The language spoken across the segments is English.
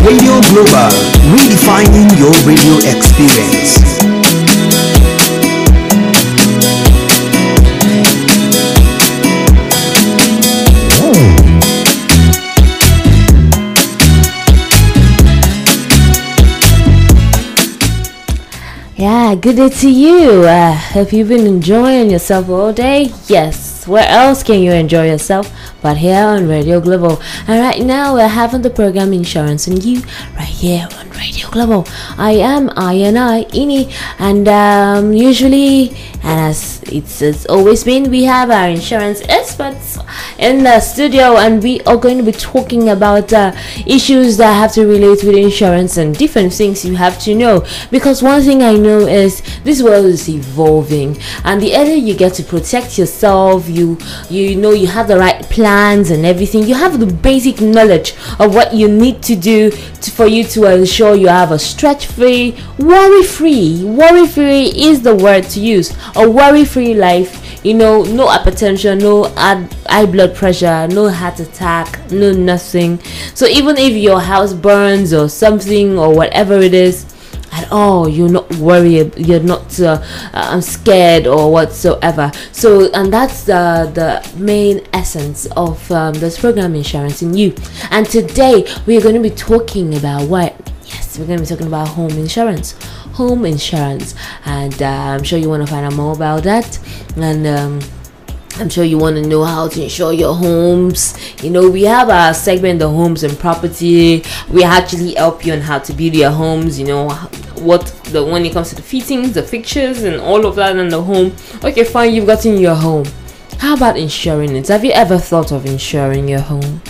Radio Global, redefining your radio experience. Yeah, good day to you. Have you been enjoying yourself all day? Yes. Where else can you enjoy yourself but here on Radio Global? And right now we're having the program Insurance and You right here on Radio Global. I am Ini, and usually, and as it's always been, we have our insurance experts in the studio, and we are going to be talking about issues that have to relate with insurance and different things you have to know. Because one thing I know is this world is evolving, and the earlier you get to protect yourself, you know you have the right plans and everything, you have the basic knowledge of what you need to do for you to ensure you have a stress-free, worry-free is the word to use, a worry-free life. You know, no hypertension, no high blood pressure, no heart attack, no nothing. So even if your house burns or something or whatever it is at all, you're not worried, you're not I'm scared or whatsoever. So, and that's the main essence of this program, Insurance in You. And today we're going to be talking about what? Yes, we're going to be talking about home insurance, and I'm sure you want to find out more about that. And I'm sure you want to know how to insure your homes. You know, we have our segment, the homes and property. We actually help you on how to build your homes. You know, when it comes to the fittings, the fixtures, and all of that in the home. Okay, fine, you've gotten your home. How about insuring it? Have you ever thought of insuring your home?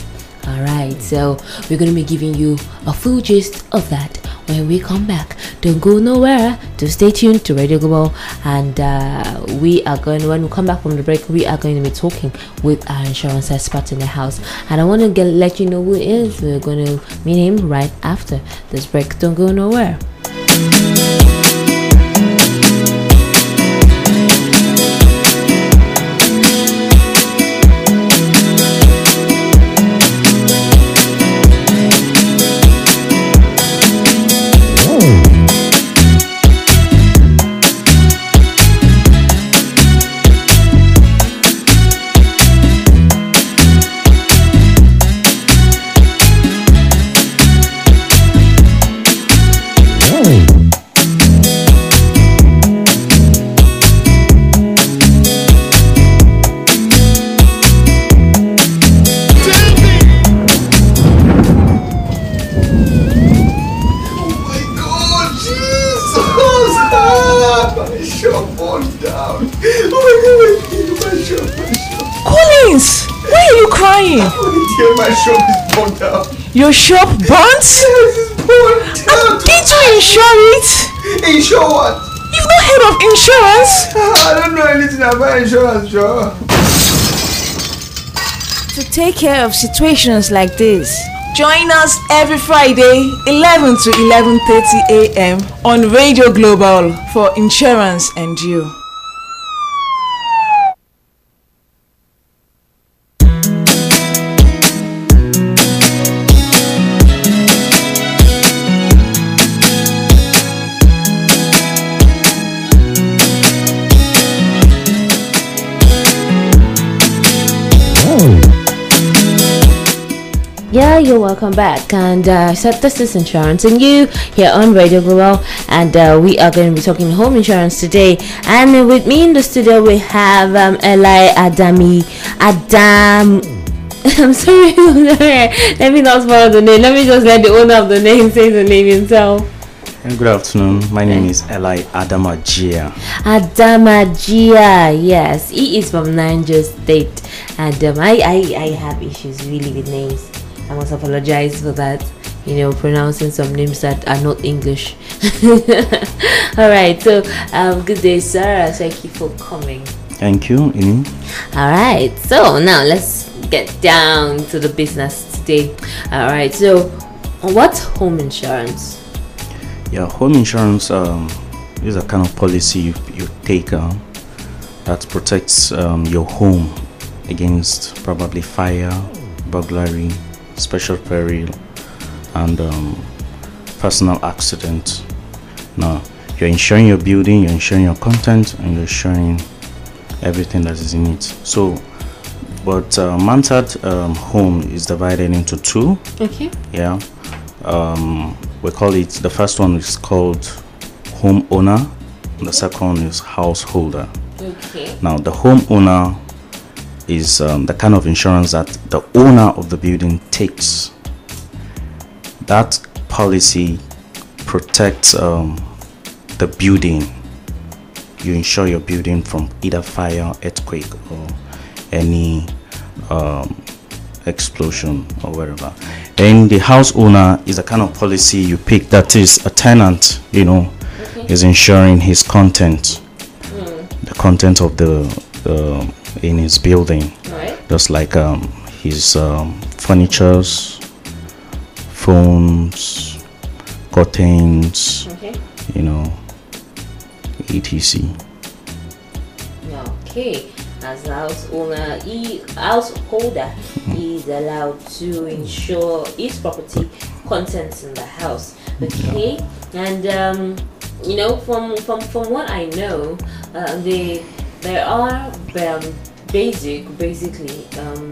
Alright, so we're going to be giving you a full gist of that when we come back. Don't go nowhere. To stay tuned to Radio Global, and when we come back from the break, we are going to be talking with our insurance expert in the house, and I want to let you know who it is. We're going to meet him right after this break. Don't go nowhere. My shop is burnt out. Your shop burnt? Yes, it's burnt out. Did you insure it? Insure what? You've not heard of insurance? I don't know anything about insurance, sure. To take care of situations like this, join us every Friday 11 to 11:30 a.m. on Radio Global for Insurance and You. Yeah, you're welcome back, and so this is Insurance and You here on Radio Global, and we are going to be talking home insurance today. And with me in the studio we have Eli Adam. I'm sorry, let me not spoil the name. Let me just let the owner of the name say the name himself. Good afternoon. My name is Eli Adamajia. Adamajia, yes, he is from Niger State, and I have issues really with names. I must apologize for that, pronouncing some names that are not English. Alright, so good day, sir. Thank you for coming. Thank you, Ini. Alright, so now let's get down to the business today. Alright, so what's home insurance? Yeah, home insurance is a kind of policy you take that protects your home against probably fire, burglary, special peril, and personal accident. Now, you're insuring your building, you're insuring your content, and you're insuring everything that is in it. So, but Mansard home is divided into two. Okay. Yeah. We call it, the first one is called homeowner, the second one is householder. Okay. Now, the homeowner is the kind of insurance that the owner of the building takes. That policy protects the building. You insure your building from either fire, earthquake, or any explosion or wherever. Then the house owner is a kind of policy you pick that is a tenant, you know, is insuring his content, the content of the in his building, just like his furnitures, phones, curtains, you know, etc. Okay. As a house owner, householder is allowed to insure his property contents in the house. Okay, and you know, from what I know, there are basically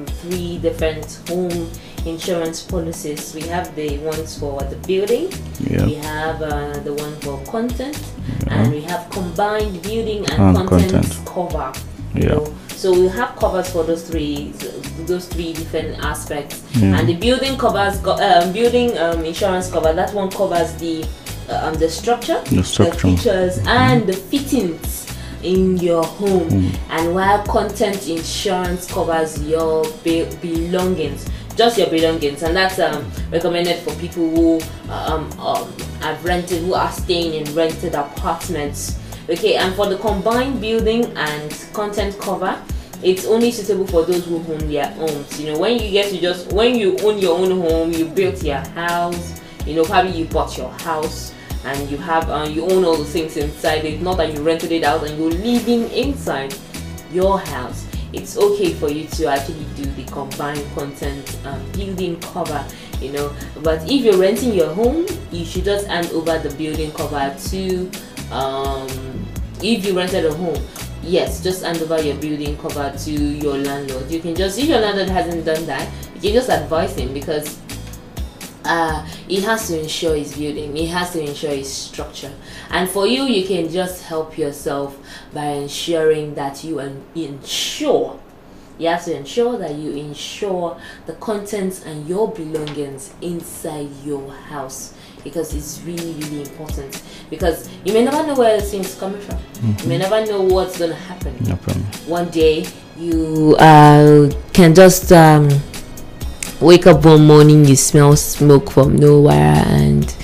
three different home insurance policies. We have the ones for the building, we have the one for content, and we have combined building and content cover. You know? So we have covers for those three different aspects, and the building covers building insurance cover. That one covers the structure, the features, and the fittings in your home, and while content insurance covers your belongings, just your belongings, and that's recommended for people who have rented, who are staying in rented apartments. Okay, and for the combined building and content cover, it's only suitable for those who own their homes. You know, when you own your own home, you built your house, you know, probably you bought your house and you have you own all the things inside it, not that you rented it out and you're living inside your house. It's okay for you to actually do the combined content building cover, you know. But if you're renting your home, you should just hand over the building cover to if you rented a home, yes, just hand over your building cover to your landlord. You can just, if your landlord hasn't done that, you can just advise him, because he has to insure his building, he has to insure his structure. And for you, you can just help yourself by ensuring that you insure. You have to ensure that you insure the contents and your belongings inside your house, because it's really, really important. Because you may never know where things coming from. You may never know what's gonna happen. No problem. One day you can just wake up one morning, you smell smoke from nowhere, and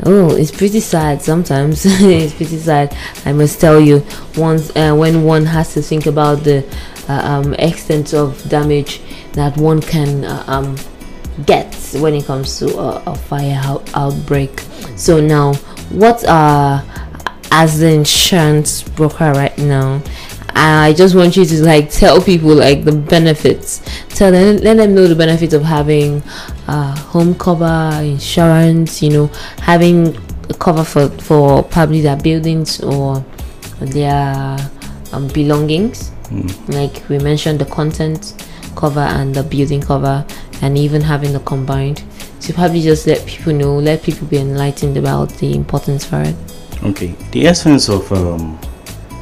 oh, it's pretty sad sometimes. It's pretty sad, I must tell you. Once when one has to think about the extent of damage that one can get when it comes to a fire outbreak. So now, what as the insurance broker right now, I just want you to like tell people like the benefits. Let them know the benefits of having home cover insurance. You know, having a cover for probably their buildings or their belongings. Like we mentioned, the content cover and the building cover, and even having the combined. So probably just let people know, let people be enlightened about the importance for it. Okay, the essence of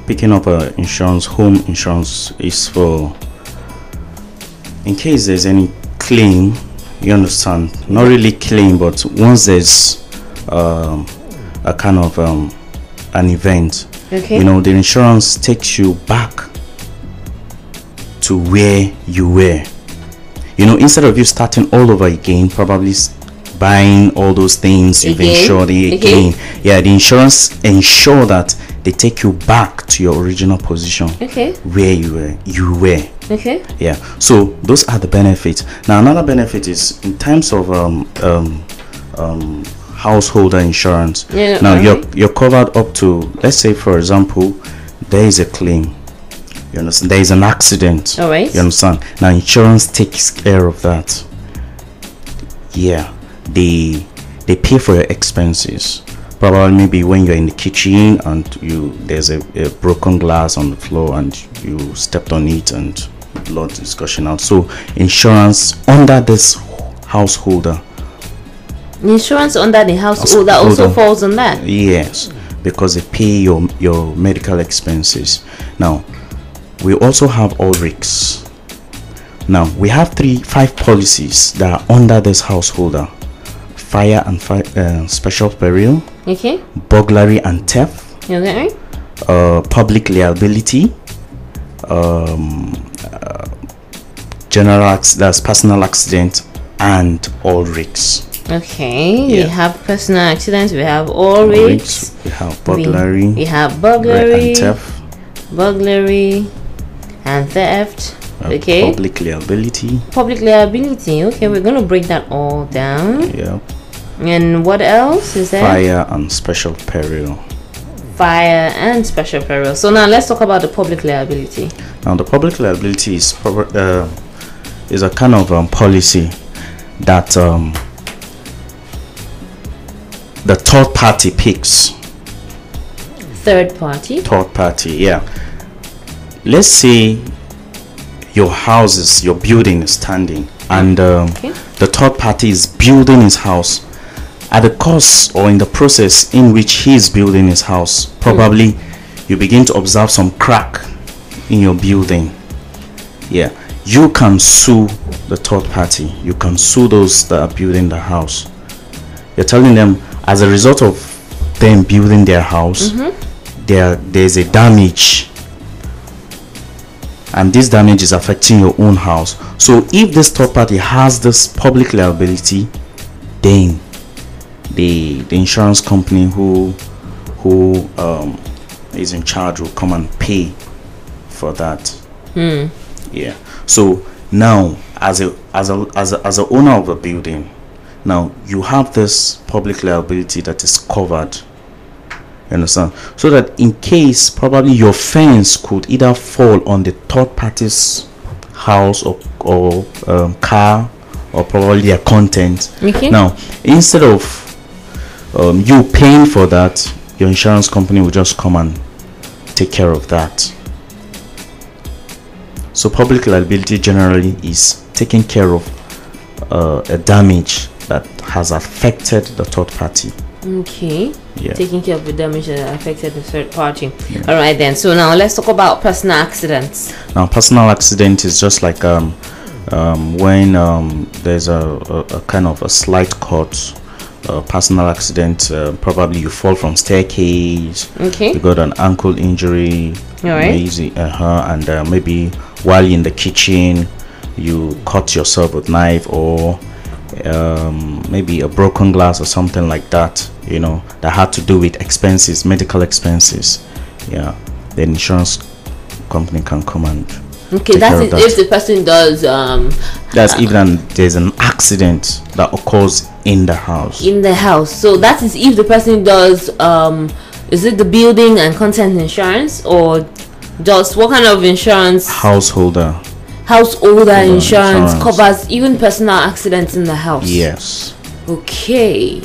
picking up insurance, home insurance, is for in case there's any claim, you understand, not really claim, but once there's a kind of an event, you know, the insurance takes you back to where you were. You know, instead of you starting all over again, probably buying all those things you've insured again. Yeah, the insurance ensure that they take you back to your original position, where you were. Yeah, so those are the benefits. Now another benefit is in terms of householder insurance. Now you're covered up to, let's say for example, there is a claim. You understand? There is an accident. All right. You understand? Now insurance takes care of that. Yeah. they pay for your expenses. Probably maybe when you're in the kitchen and there's a broken glass on the floor and you stepped on it and blood is gushing out. So insurance under this householder. Insurance under the householder also falls on that. Yes, because they pay your medical expenses. Now, we also have all risks. Now, we have 5 policies that are under this householder: fire and special peril, Okay. burglary and theft, Okay. public liability, that's personal accident, and all risks. Okay. Yeah. We have personal accidents. We have all risks. We have burglary. We have burglary. And theft. Burglary and theft. Okay. Public liability. Public liability. Okay, we're gonna break that all down. Yeah. And what else is there? Fire and special peril. Fire and special peril. So now let's talk about the public liability. Now, the public liability is a kind of policy that the third party picks. Third party. Third party, yeah. Let's say your building is standing, and the third party is building his house. At the course or in the process in which he is building his house, probably you begin to observe some crack in your building. Yeah, you can sue the third party. You can sue those that are building the house. You're telling them, as a result of them building their house, there's a damage, and this damage is affecting your own house. So if this third party has this public liability, then the insurance company who is in charge will come and pay for that. Yeah. So now, as a owner of a building, now you have this public liability that is covered. You understand? So that in case probably your fence could either fall on the third party's house or car, or probably their content. Okay. Now, instead of you paying for that, your insurance company will just come and take care of that. So public liability generally is taking care of a damage that has affected the third party. Okay. Yeah. Taking care of the damage that affected the third party. Yeah. All right then. So now let's talk about personal accidents. Now, personal accident is just like when there's a kind of a slight cut. Personal accident, probably you fall from staircase. Okay. You got an ankle injury. All right. And maybe while in the kitchen you cut yourself with knife, or maybe a broken glass or something like that. You know, that had to do with expenses, medical expenses. Yeah. The insurance company can come and okay, that's it. If the person does that's even there's an accident that occurs in the house. So that is if the person does is it the building and content insurance, or just what kind of insurance? Householder insurance covers even personal accidents in the house. Yes. Okay.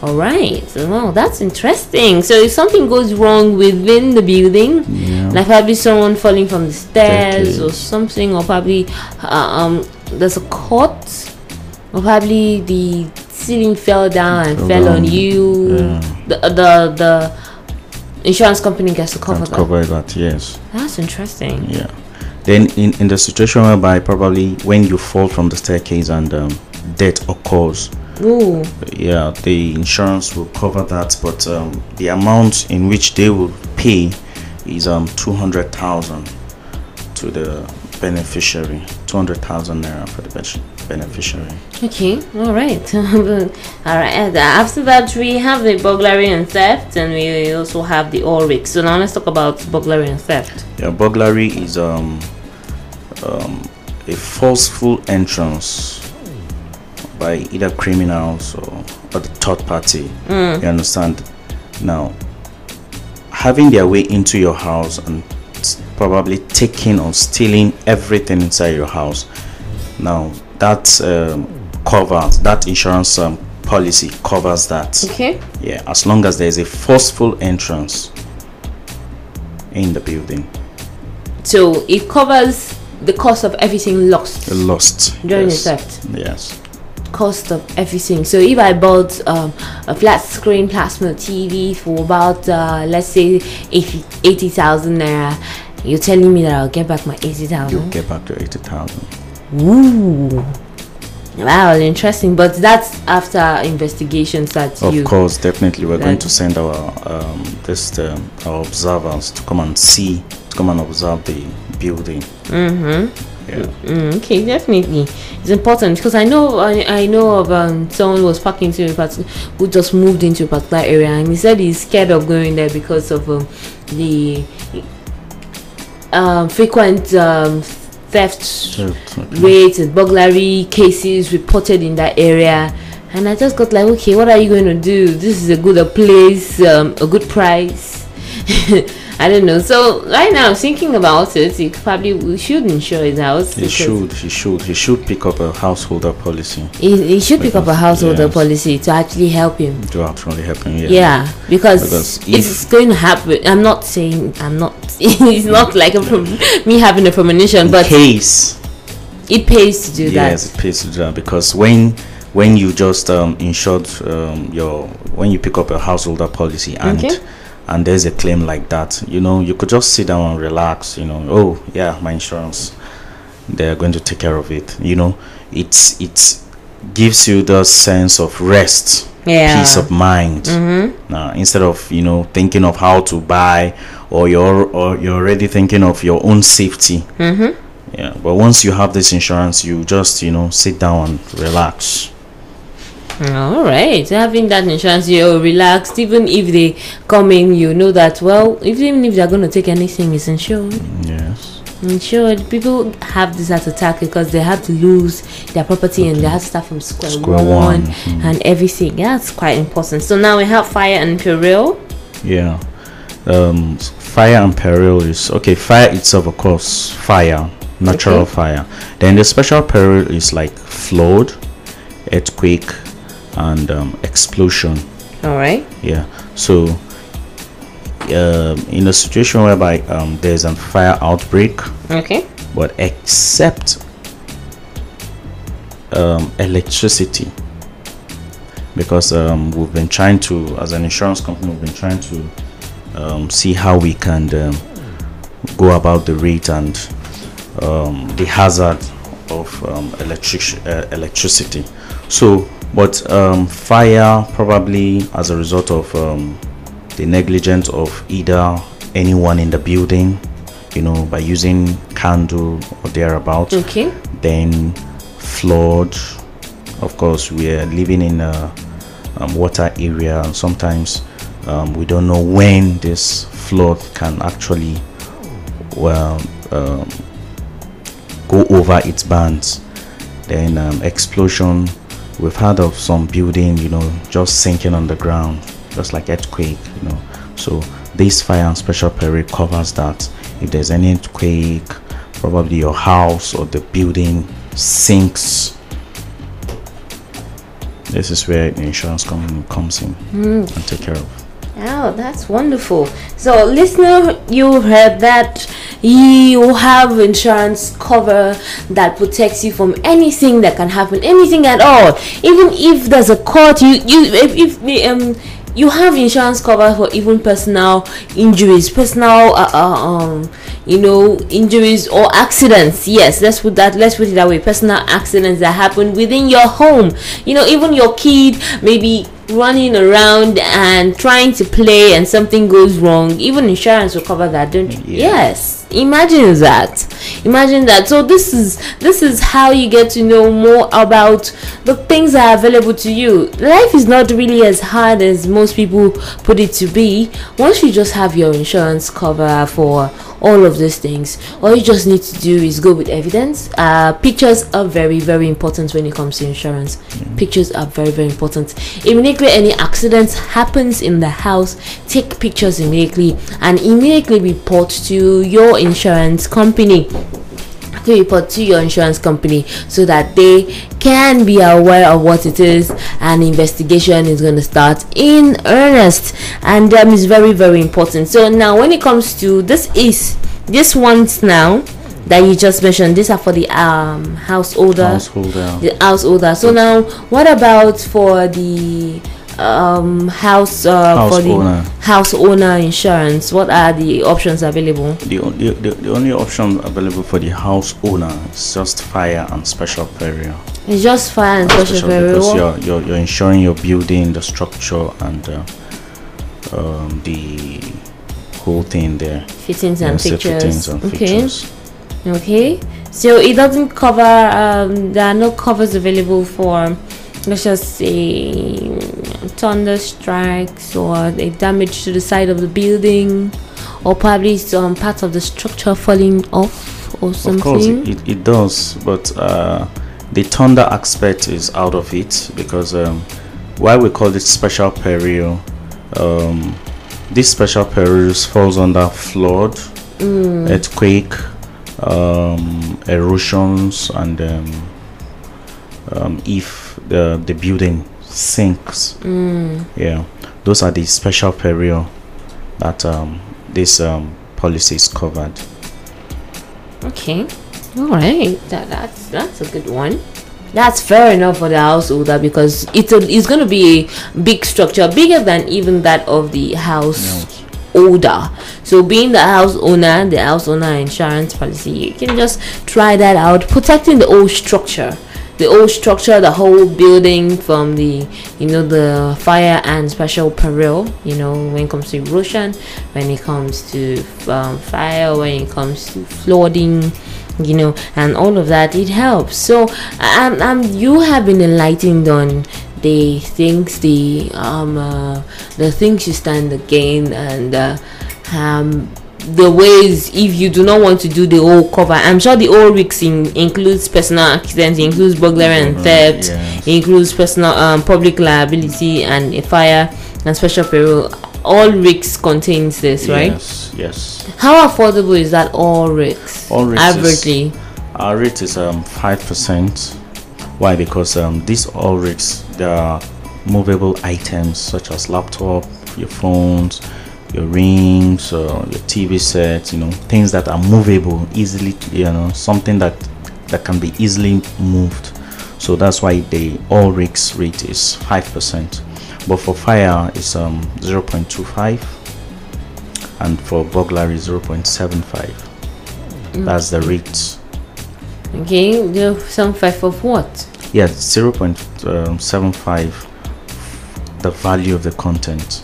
All right. Wow, that's interesting. So if something goes wrong within the building, like probably someone falling from the stairs or something, or probably there's a cut, or probably the ceiling fell down and fell on you, the insurance company gets to cover that. Yes. That's interesting. Yeah. Then in the situation whereby probably when you fall from the staircase and death occurs, yeah, the insurance will cover that, but the amount in which they will pay is 200,000 to the beneficiary. 200,000 naira for the beneficiary. Okay, all right. All right. After that, we have the burglary and theft, and we also have the all risks. So now let's talk about burglary and theft. Yeah, burglary is a forceful entrance by either criminals or the third party. You understand? Now, having their way into your house and probably taking or stealing everything inside your house. Now, that covers, that insurance policy covers that. Okay. Yeah, as long as there is a forceful entrance in the building. So it covers the cost of everything lost during Yes. the theft. Yes. Cost of everything. So if I bought a flat screen plasma TV for about let's say 80,000 naira, you're telling me that I'll get back my 80,000? You'll get back to 80,000. Ooh. Wow, interesting. But that's after investigations that Of you. course, definitely, we're going Right. to send our our observers to come and observe the building. Yeah. Okay, definitely, it's important because I know of someone who was parking to who just moved into a particular area, and he said he's scared of going there because of the frequent theft Okay. rates and burglary cases reported in that area. And I just got like, okay, what are you going to do? This is a good place, a good price. I don't know. So right now, I'm thinking about it. We should insure his house. He should pick up a householder policy He should pick up a householder Yes. policy to actually help him. to actually help him. Yeah, because Because it's going to happen. I'm not saying I'm not. It's not like me having a premonition, In but case, it pays to do yes, it pays to do that, because when you just insured when you pick up a householder policy and Okay. and there's a claim like that, you could just sit down and relax. Oh yeah, my insurance, they're going to take care of it. It gives you the sense of rest, Yeah. peace of mind. Instead of thinking of how to buy, or you're already thinking of your own safety. Yeah, but once you have this insurance, you just sit down and relax. All right, having that insurance, you're relaxed. Even if they come in, you know that even if they're going to take anything, it's insured. Yes. Insured. People have this heart attack because they have to lose their property and they have to start from square one. And everything. That's quite important. So now we have fire and peril. Yeah. Fire and peril is okay. Fire itself, of course, fire, natural Okay. fire. Then the special peril is like flood, earthquake, and explosion. All right. Yeah. So in a situation whereby there's a fire outbreak, Okay. but except electricity, because we've been trying to, as an insurance company, we've been trying to see how we can go about the rate and the hazard of electricity. So but fire, probably as a result of the negligence of either anyone in the building, by using candle or thereabout. Okay. Then flood, of course, we are living in a water area, and sometimes we don't know when this flood can actually go over its bands. Then explosion, we've heard of some building just sinking on the ground, just like earthquake. So this fire and special peril covers that. If there's any earthquake, probably your house or the building sinks, this is where the insurance company comes in and take care of. Oh, that's wonderful. So, listener, you heard that you have insurance cover that protects you from anything that can happen, anything at all. Even if there's a court, you have insurance cover for even personal injuries, injuries or accidents. Yes, let's put it that way. Personal accidents that happen within your home. Even your kid maybe running around and trying to play and something goes wrong, even insurance will cover that, don't you? Yeah. Yes, imagine that. So this is how you get to know more about the things that are available to you. Life is not really as hard as most people put it to be. Once you just have your insurance cover for all of these things, all you just need to do is go with evidence. Pictures are very, very important when it comes to insurance. Pictures are very, very important. Immediately any accident happens in the house, take pictures immediately and immediately report to your insurance company. to report to your insurance company so that they can be aware of what it is, and investigation is going to start in earnest. And it's very, very important. So now when it comes to this ones now that you just mentioned, these are for the householder. The householder. So now what about for the house for owner. the house owner insurance? What are the options available? The only option available for the house owner is just fire and special peril. It's just fire and special peril, because you're insuring your building, the structure, and the whole thing there. Fittings and fixtures. Okay. Okay. So it doesn't cover. There are no covers available for, let's just say, thunder strikes or a damage to the side of the building, or probably some parts of the structure falling off or something. Of course, it does, but the thunder aspect is out of it, because why we call it special peril. This special perils falls under flood, earthquake, erosions, and if the building sinks. Yeah, those are the special peril that this policy is covered. Okay, all right, that's a good one. That's fair enough for the householder, because it's going to be a big structure, bigger than even that of the householder. So being the house owner, the house owner insurance policy, you can just try that out, protecting the whole structure, the whole building from the the fire and special peril, when it comes to erosion, when it comes to fire, when it comes to flooding, and all of that. It helps. So you have been enlightened on the things, the things you stand to gain, and the ways if you do not want to do the whole cover. I'm sure the whole risks includes personal accidents, includes burglary and theft, includes personal public liability and a fire and special peril. All risks contains this, right? Yes. How affordable is that all risks? Averagely, our rate is 5%. Why? Because these all risks, they are movable items such as laptop, your phones, your rings, your TV sets, things that are movable easily, something that can be easily moved. So that's why the all risks rate is 5%. But for fire it's 0.25, and for burglary 0.75. That's the rate. Okay, 0.75 of what? Yeah, 0.75 the value of the content.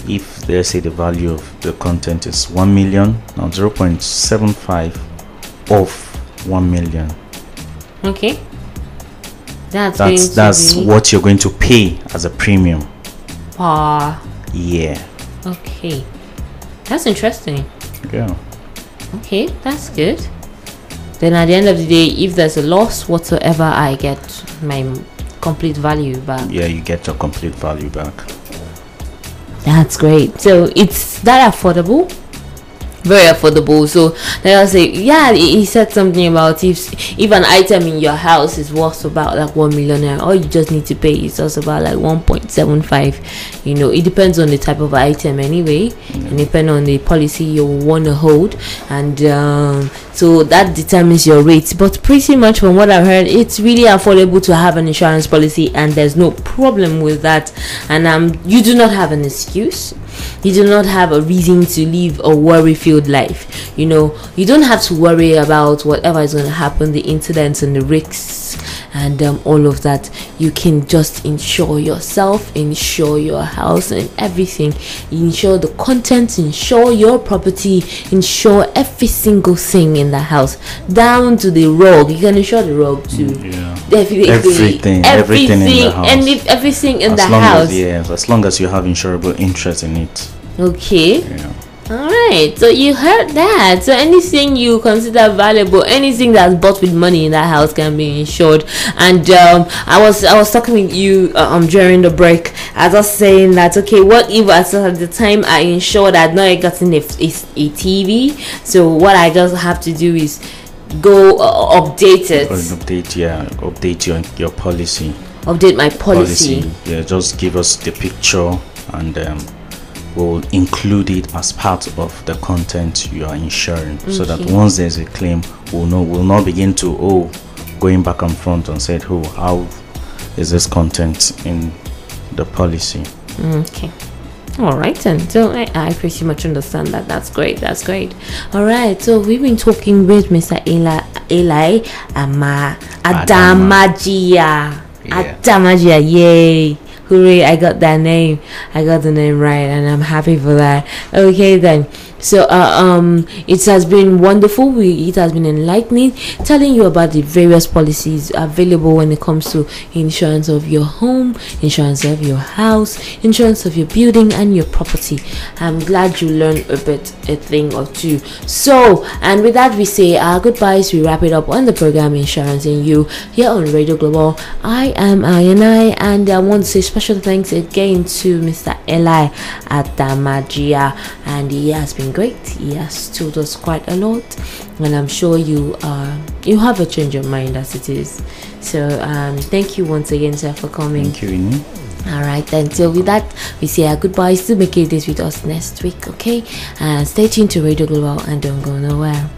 If they say the value of the content is 1 million, now 0.75 of 1 million. Okay, that's what you're going to pay as a premium. Yeah. Okay, that's interesting. Yeah. Okay, that's good. Then at the end of the day, if there's a loss whatsoever, I get my complete value back. Yeah, you get your complete value back. That's great. So it's that affordable, very affordable. So like I say, he said something about if an item in your house is worth about like 1 million naira, all you just need to pay is also about like 1.75. It depends on the type of item anyway, and depend on the policy you want to hold, and so that determines your rates. But pretty much from what I've heard, it's really affordable to have an insurance policy, and there's no problem with that. And you do not have an excuse. You do not have a reason to live a worry-filled life. You don't have to worry about whatever is going to happen, the incidents and the risks and all of that. You can just insure yourself, insure your house and everything, insure the contents, insure your property, insure every single thing in the house, down to the rug. You can insure the rug too. Everything in the house, and if everything in the house, as long as you have insurable interest in it. Okay. All right, so you heard that. So anything you consider valuable, anything that's bought with money in that house can be insured. And I was talking with you during the break. I was saying that, okay, what if at the time I insured, I'd not gotten a TV, so what I just have to do is go update it. Or an update, yeah, update your policy. Update my policy. Yeah, just give us the picture, and we'll include it as part of the content you are insuring, so that once there's a claim, we'll not begin to going back and front and said, how is this content in the policy. Okay. All right, then. So I pretty much understand that. That's great. All right. So we've been talking with Mr. Eli Adamajia. Yeah. Adamajia. Yay! Hooray! I got that name. I got the name right, and I'm happy for that. Okay, then. So it has been wonderful. It has been enlightening, telling you about the various policies available when it comes to insurance of your home, insurance of your house, insurance of your building and your property. I'm glad you learned a thing or two. So, and with that we say our goodbyes. We wrap it up on the program Insurance in You here on Radio Global. I am Ayanai, and I want to say special thanks again to Mr. Eli Adamajia, and he has been great. He has told us quite a lot, and I'm sure you have a change of mind as it is. So thank you once again, sir, for coming. Thank you, Winnie. All right, then. So with that, we say our goodbyes. Do make it this with us next week, okay? And stay tuned to Radio Global and don't go nowhere.